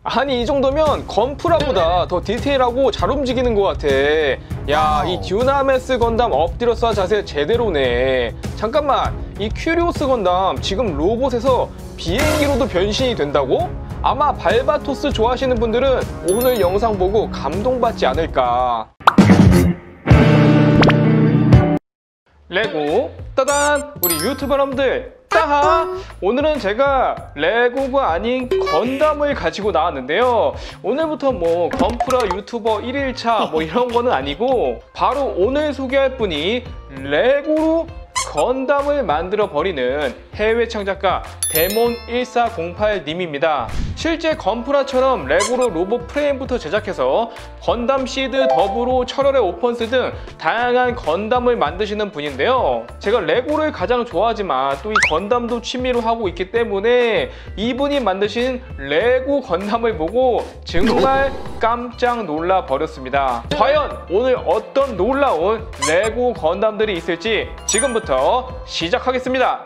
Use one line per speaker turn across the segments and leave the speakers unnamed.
아니 이 정도면 건프라보다 더 디테일하고 잘 움직이는 것 같아. 야, 이 듀나메스 건담 엎드려 쏴 자세 제대로네. 잠깐만, 이 큐리오스 건담 지금 로봇에서 비행기로도 변신이 된다고? 아마 발바토스 좋아하시는 분들은 오늘 영상 보고 감동받지 않을까. 레고 따단! 우리 유튜버 여러분들 따하! 오늘은 제가 레고가 아닌 건담을 가지고 나왔는데요. 오늘부터 뭐 건프라 유튜버 1일차 뭐 이런 거는 아니고 바로 오늘 소개할 분이 레고로 건담을 만들어 버리는 해외 창작가 데몬1408님입니다. 실제 건프라처럼 레고로 로봇 프레임부터 제작해서 건담 시드, 더불어 철혈의 오펀스 등 다양한 건담을 만드시는 분인데요. 제가 레고를 가장 좋아하지만 또 이 건담도 취미로 하고 있기 때문에 이분이 만드신 레고 건담을 보고 정말 깜짝 놀라 버렸습니다. 과연 오늘 어떤 놀라운 레고 건담들이 있을지 지금부터 시작하겠습니다.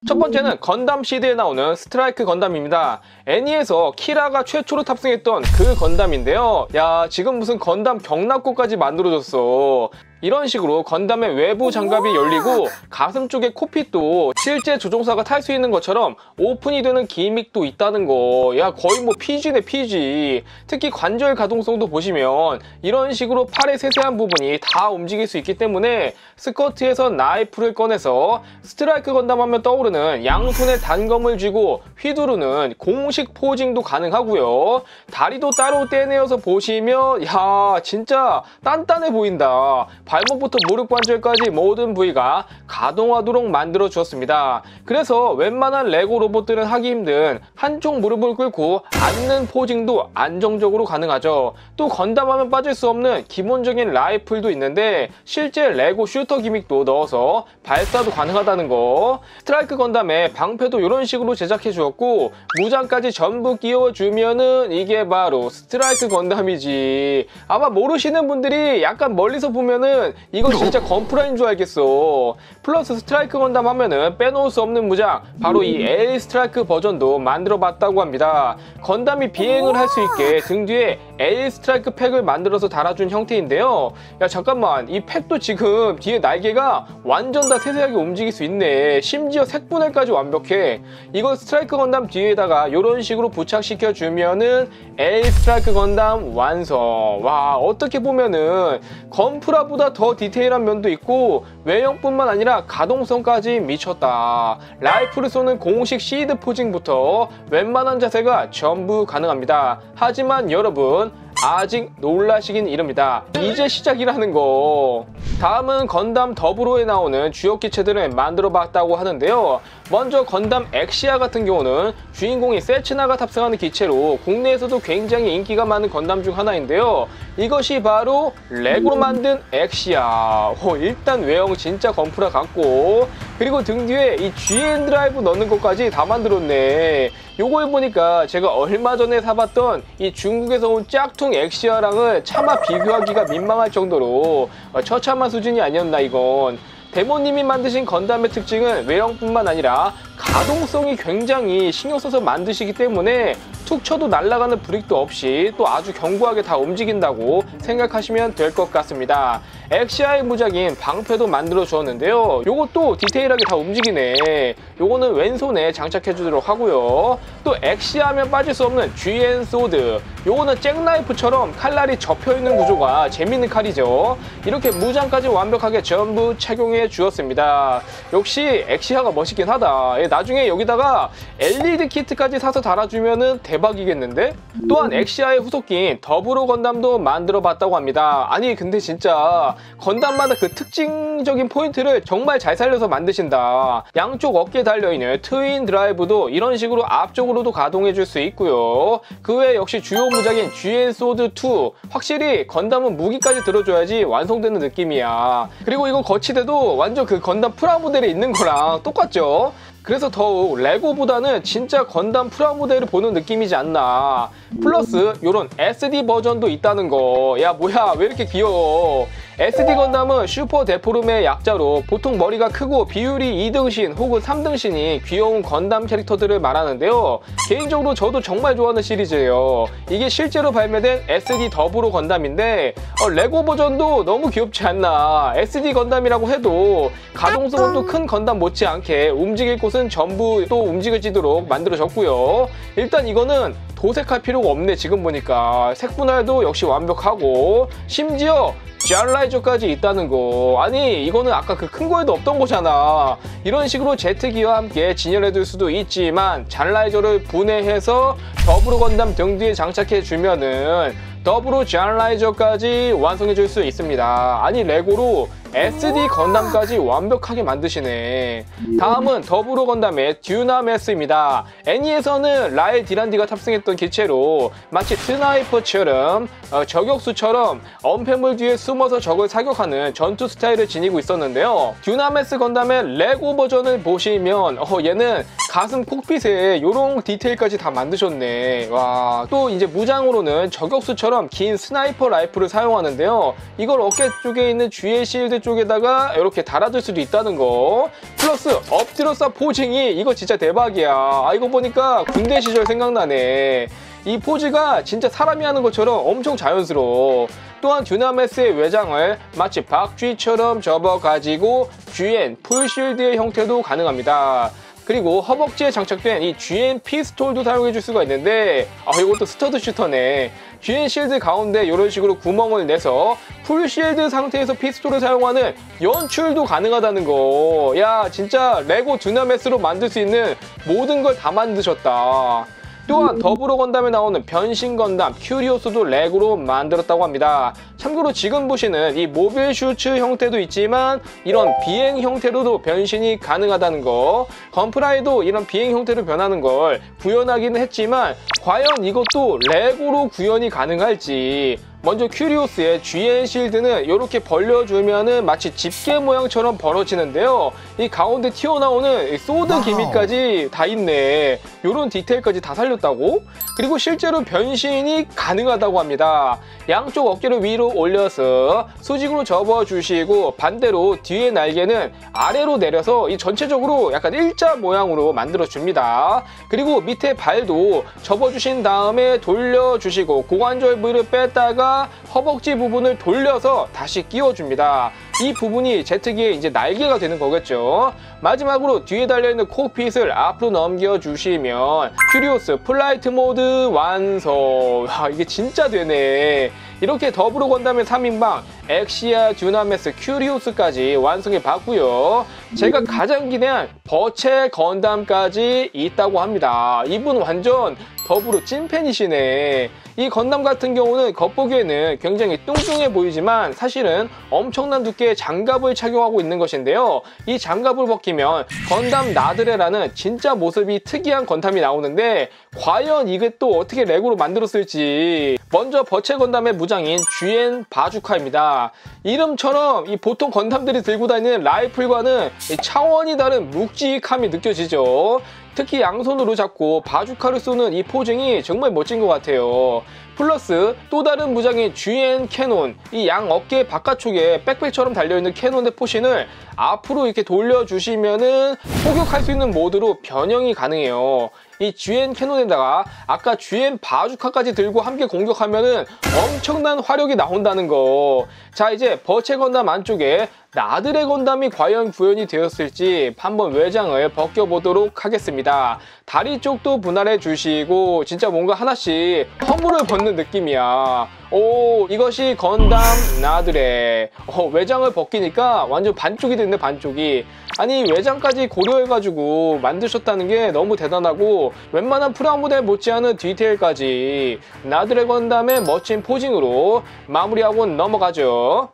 첫 번째는 건담 시드에 나오는 스트라이크 건담입니다. 애니에서 키라가 최초로 탑승했던 그 건담인데요. 야, 지금 무슨 건담 경납고까지 만들어줬어. 이런 식으로 건담의 외부 장갑이 열리고 가슴 쪽에 콕핏도 실제 조종사가 탈 수 있는 것처럼 오픈이 되는 기믹도 있다는 거. 야, 거의 뭐 PG네 PG. 특히 관절 가동성도 보시면 이런 식으로 팔의 세세한 부분이 다 움직일 수 있기 때문에 스커트에서 나이프를 꺼내서 스트라이크 건담 하면 떠오르는 양손에 단검을 쥐고 휘두르는 공식 포징도 가능하고요. 다리도 따로 떼내어서 보시면 야, 진짜 단단해 보인다. 발목부터 무릎 관절까지 모든 부위가 가동하도록 만들어 주었습니다. 그래서 웬만한 레고 로봇들은 하기 힘든 한쪽 무릎을 꿇고 앉는 포징도 안정적으로 가능하죠. 또 건담하면 빠질 수 없는 기본적인 라이플도 있는데 실제 레고 슈터 기믹도 넣어서 발사도 가능하다는 거. 스트라이크 건담의 방패도 이런 식으로 제작해 주었고 무장까지 전부 끼워주면은 이게 바로 스트라이크 건담이지. 아마 모르시는 분들이 약간 멀리서 보면은 이거 진짜 건프라인 줄 알겠어. 플러스 스트라이크 건담 하면은 빼놓을 수 없는 무장, 바로 이 L 스트라이크 버전도 만들어 봤다고 합니다. 건담이 비행을 할 수 있게 등 뒤에 L 스트라이크 팩을 만들어서 달아준 형태인데요. 야, 잠깐만, 이 팩도 지금 뒤에 날개가 완전 다 세세하게 움직일 수 있네. 심지어 색분할까지 완벽해. 이거 스트라이크 건담 뒤에다가 이런 식으로 부착시켜 주면은 L 스트라이크 건담 완성. 와, 어떻게 보면은 건프라보다 더 디테일한 면도 있고 외형뿐만 아니라 가동성까지 미쳤다. 라이프를 쏘는 공식 시드 포징부터 웬만한 자세가 전부 가능합니다. 하지만 여러분, 아직 놀라시긴 이릅니다. 이제 시작이라는 거. 다음은 건담 더불어에 나오는 주요 기체들을 만들어 봤다고 하는데요. 먼저 건담 엑시아 같은 경우는 주인공이 세츠나가 탑승하는 기체로 국내에서도 굉장히 인기가 많은 건담 중 하나인데요. 이것이 바로 레고로 만든 엑시아. 일단 외형 진짜 건프라 같고, 그리고 등 뒤에 이 GN 드라이브 넣는 것까지 다 만들었네. 요걸 보니까 제가 얼마 전에 사봤던 이 중국에서 온 짝퉁 엑시아랑은 차마 비교하기가 민망할 정도로 처참한 수준이 아니었나 이건. 데모님이 만드신 건담의 특징은 외형뿐만 아니라 가동성이 굉장히 신경 써서 만드시기 때문에 툭 쳐도 날아가는 브릭도 없이 또 아주 견고하게 다 움직인다고 생각하시면 될 것 같습니다. 엑시아의 무작인 방패도 만들어 주었는데요. 요것도 디테일하게 다 움직이네. 요거는 왼손에 장착해 주도록 하고요. 또 엑시아 하면 빠질 수 없는 GN 소드. 요거는 잭나이프처럼 칼날이 접혀 있는 구조가 재밌는 칼이죠. 이렇게 무장까지 완벽하게 전부 착용해 주었습니다. 역시 엑시아가 멋있긴 하다. 나중에 여기다가 LED 키트까지 사서 달아주면은 대박이겠는데? 또한 엑시아의 후속기인 더불어 건담도 만들어 봤다고 합니다. 아니 근데 진짜 건담마다 그 특징적인 포인트를 정말 잘 살려서 만드신다. 양쪽 어깨에 달려있는 트윈 드라이브도 이런 식으로 앞쪽으로도 가동해 줄 수 있고요. 그 외에 역시 주요 무작인 GN 소드 2. 확실히 건담은 무기까지 들어줘야지 완성되는 느낌이야. 그리고 이거 거치대도 완전 그 건담 프라모델에 있는 거랑 똑같죠? 그래서 더욱 레고보다는 진짜 건담 프라모델을 보는 느낌이지 않나. 플러스 요런 SD 버전도 있다는 거. 야, 뭐야, 왜 이렇게 귀여워. SD 건담은 슈퍼 데포름의 약자로 보통 머리가 크고 비율이 2등신 혹은 3등신이 귀여운 건담 캐릭터들을 말하는데요. 개인적으로 저도 정말 좋아하는 시리즈예요. 이게 실제로 발매된 SD 더블로 건담인데 레고 버전도 너무 귀엽지 않나. SD 건담이라고 해도 가동성도 큰 건담 못지않게 움직일 곳은 전부 또 움직여지도록 만들어졌고요. 일단 이거는 도색할 필요가 없네. 지금 보니까 색 분할도 역시 완벽하고 심지어 젤라이저까지 있다는 거. 아니 이거는 아까 그 큰 거에도 없던 거잖아. 이런 식으로 제트기와 함께 진열해둘 수도 있지만 젤라이저를 분해해서 더블로 건담 등 뒤에 장착해 주면은 더블로 젤라이저까지 완성해줄 수 있습니다. 아니 레고로 SD 건담까지 완벽하게 만드시네. 다음은 더블로 건담의 듀나메스입니다. 애니에서는 라엘 디란디가 탑승했던 기체로 마치 스나이퍼처럼 저격수처럼 엄폐물 뒤에 숨어서 적을 사격하는 전투 스타일을 지니고 있었는데요. 듀나메스 건담의 레고 버전을 보시면 얘는 가슴 콕핏에 이런 디테일까지 다 만드셨네. 와, 또 이제 무장으로는 저격수처럼 긴 스나이퍼 라이플을 사용하는데요. 이걸 어깨 쪽에 있는 GA 실드 쪽에다가 이렇게 달아줄 수도 있다는 거. 플러스 엎드려 쏴 포징이 이거 진짜 대박이야. 이거 보니까 군대 시절 생각나네. 이 포즈가 진짜 사람이 하는 것처럼 엄청 자연스러워. 또한 듀나메스의 외장을 마치 박쥐처럼 접어가지고 GN 풀실드의 형태도 가능합니다. 그리고 허벅지에 장착된 이 GN 피스톨도 사용해줄 수가 있는데 이것도 스터드 슈터네. GN 실드 가운데 이런 식으로 구멍을 내서 풀실드 상태에서 피스톨을 사용하는 연출도 가능하다는 거. 야 진짜 레고 듀나메스로 만들 수 있는 모든 걸 다 만드셨다. 또한 더블로 건담에 나오는 변신 건담 큐리오스도 레고로 만들었다고 합니다. 참고로 지금 보시는 이 모빌 슈츠 형태도 있지만 이런 비행 형태로도 변신이 가능하다는 거. 건프라이도 이런 비행 형태로 변하는 걸 구현하기는 했지만 과연 이것도 레고로 구현이 가능할지. 먼저 큐리오스의 GN 실드는 이렇게 벌려주면은 마치 집게 모양처럼 벌어지는데요. 이 가운데 튀어나오는 소드 기믹까지 다 있네. 이런 디테일까지 다 살렸다고? 그리고 실제로 변신이 가능하다고 합니다. 양쪽 어깨를 위로 올려서 수직으로 접어주시고 반대로 뒤에 날개는 아래로 내려서 이 전체적으로 약간 일자 모양으로 만들어줍니다. 그리고 밑에 발도 접어주신 다음에 돌려주시고 고관절 부위를 뺐다가 허벅지 부분을 돌려서 다시 끼워줍니다. 이 부분이 제트기의 이제 날개가 되는 거겠죠. 마지막으로 뒤에 달려있는 콕핏을 앞으로 넘겨주시면 큐리오스 플라이트 모드 완성. 이게 진짜 되네. 이렇게 더블로 건담의 3인방 엑시아, 듀나메스, 큐리오스까지 완성해 봤고요. 제가 가장 기대한 버체 건담까지 있다고 합니다. 이분 완전 더블로 찐팬이시네. 이 건담 같은 경우는 겉보기에는 굉장히 뚱뚱해 보이지만 사실은 엄청난 두께의 장갑을 착용하고 있는 것인데요. 이 장갑을 벗기면 건담 나드레라는 진짜 모습이 특이한 건담이 나오는데 과연 이게 또 어떻게 레고로 만들었을지. 먼저 버체 건담의 무장인 GN 바주카입니다. 이름처럼 이 보통 건담들이 들고 다니는 라이플과는 차원이 다른 묵직함이 느껴지죠. 특히 양손으로 잡고 바주카를 쏘는 이 포징이 정말 멋진 것 같아요. 플러스 또 다른 무장인 GN 캐논, 이 양 어깨 바깥쪽에 백팩처럼 달려있는 캐논의 포신을 앞으로 이렇게 돌려주시면은 포격할 수 있는 모드로 변형이 가능해요. 이 GN 캐논에다가 아까 GN 바주카까지 들고 함께 공격하면은 엄청난 화력이 나온다는 거. 자, 이제 버체 건담 안쪽에 나드레 건담이 과연 구현이 되었을지 한번 외장을 벗겨보도록 하겠습니다. 다리 쪽도 분할해 주시고 진짜 뭔가 하나씩 허물을 벗는 느낌이야. 오, 이것이 건담 나드레. 외장을 벗기니까 완전 반쪽이 됐네, 반쪽이. 아니 외장까지 고려해가지고 만드셨다는 게 너무 대단하고 웬만한 프라모델 못지않은 디테일까지 나드레 건담의 멋진 포징으로 마무리하고 넘어가죠.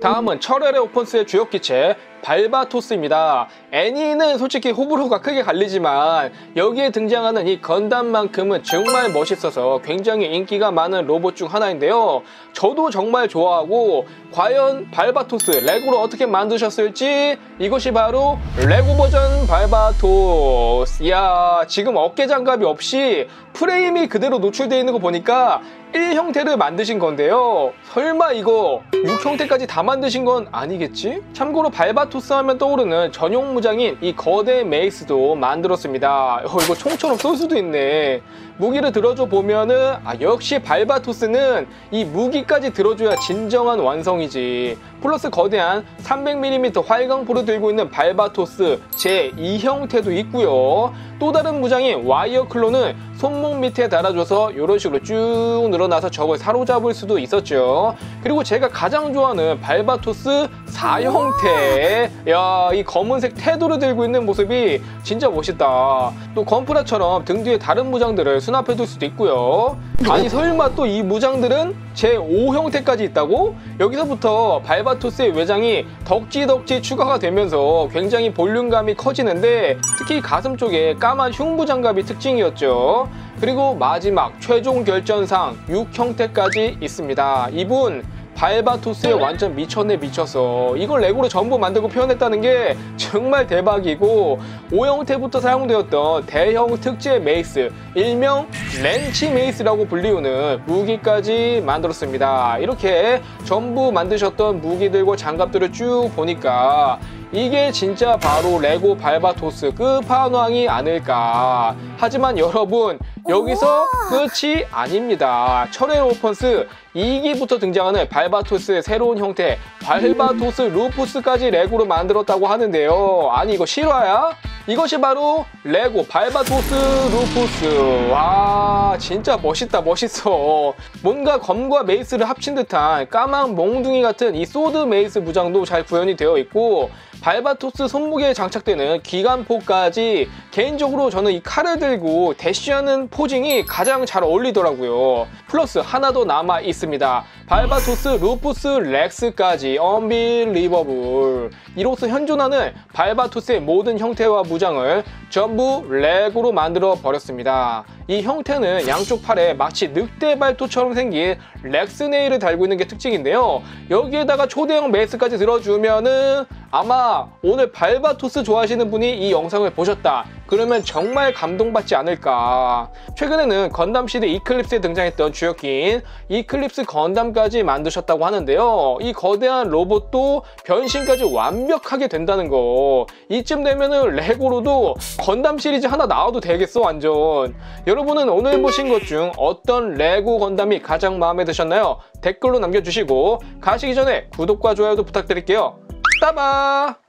다음은 철혈의 오펀스의 주역 기체 발바토스입니다. 애니는 솔직히 호불호가 크게 갈리지만 여기에 등장하는 이 건담만큼은 정말 멋있어서 굉장히 인기가 많은 로봇 중 하나인데요. 저도 정말 좋아하고, 과연 발바토스 레고로 어떻게 만드셨을지, 이것이 바로 레고 버전 발바토스. 이야, 지금 어깨 장갑이 없이 프레임이 그대로 노출되어 있는 거 보니까 1 형태를 만드신 건데요. 설마 이거 6 형태까지 다 만드신 건 아니겠지? 참고로 발바토스 하면 떠오르는 전용 무장인 이 거대 메이스도 만들었습니다. 이거 총처럼 쏠 수도 있네. 무기를 들어줘 보면은 역시 발바토스는 이 무기까지 들어줘야 진정한 완성이지. 플러스 거대한 300mm 활강포를 들고 있는 발바토스 제2 형태도 있고요. 또 다른 무장인 와이어 클로는 손목 밑에 달아줘서 이런 식으로 쭉 늘어나서 적을 사로잡을 수도 있었죠. 그리고 제가 가장 좋아하는 발바토스 4 형태. 야, 이 검은색 태도를 들고 있는 모습이 진짜 멋있다. 또 건프라처럼 등 뒤에 다른 무장들을 수납해둘 수도 있고요. 아니 설마 또 이 무장들은 제5 형태까지 있다고? 여기서부터 발바토스의 외장이 덕지덕지 추가가 되면서 굉장히 볼륨감이 커지는데, 특히 가슴 쪽에 까만 흉부 장갑이 특징이었죠. 그리고 마지막 최종 결전상 6 형태까지 있습니다. 이분 발바토스에 완전 미쳤네 미쳤어. 이걸 레고로 전부 만들고 표현했다는 게 정말 대박이고, 5 형태부터 사용되었던 대형 특제 메이스, 일명 렌치 메이스라고 불리우는 무기까지 만들었습니다. 이렇게 전부 만드셨던 무기들과 장갑들을 쭉 보니까 이게 진짜 바로 레고 발바토스 끝판왕이 아닐까. 하지만 여러분, 여기서 끝이 아닙니다. 철의 오펀스 2기부터 등장하는 발바토스의 새로운 형태 발바토스 루푸스까지 레고로 만들었다고 하는데요. 아니 이거 실화야? 이것이 바로 레고 발바토스 루푸스. 와, 진짜 멋있다 멋있어. 뭔가 검과 메이스를 합친 듯한 까만 몽둥이 같은 이 소드 메이스 무장도 잘 구현이 되어 있고, 발바토스 손목에 장착되는 기관포까지 개인적으로 저는 이 칼을 들고 대쉬하는 포징이 가장 잘 어울리더라고요. 플러스 하나 더 남아 있습니다. 발바토스 루푸스 렉스까지 언빌리버블. 이로써 현존하는 발바토스의 모든 형태와 무장을 전부 레고로 만들어 버렸습니다. 이 형태는 양쪽 팔에 마치 늑대 발톱처럼 생긴 렉스 네일을 달고 있는 게 특징인데요. 여기에다가 초대형 메이스까지 들어주면은 아마 오늘 발바토스 좋아하시는 분이 이 영상을 보셨다 그러면 정말 감동받지 않을까. 최근에는 건담 시드 이클립스에 등장했던 주역기인 이클립스 건담까지 만드셨다고 하는데요. 이 거대한 로봇도 변신까지 완벽하게 된다는 거. 이쯤 되면은 레고로도 건담 시리즈 하나 나와도 되겠어 완전. 여러분은 오늘 보신 것 중 어떤 레고 건담이 가장 마음에 드셨나요? 댓글로 남겨주시고 가시기 전에 구독과 좋아요도 부탁드릴게요. 따바!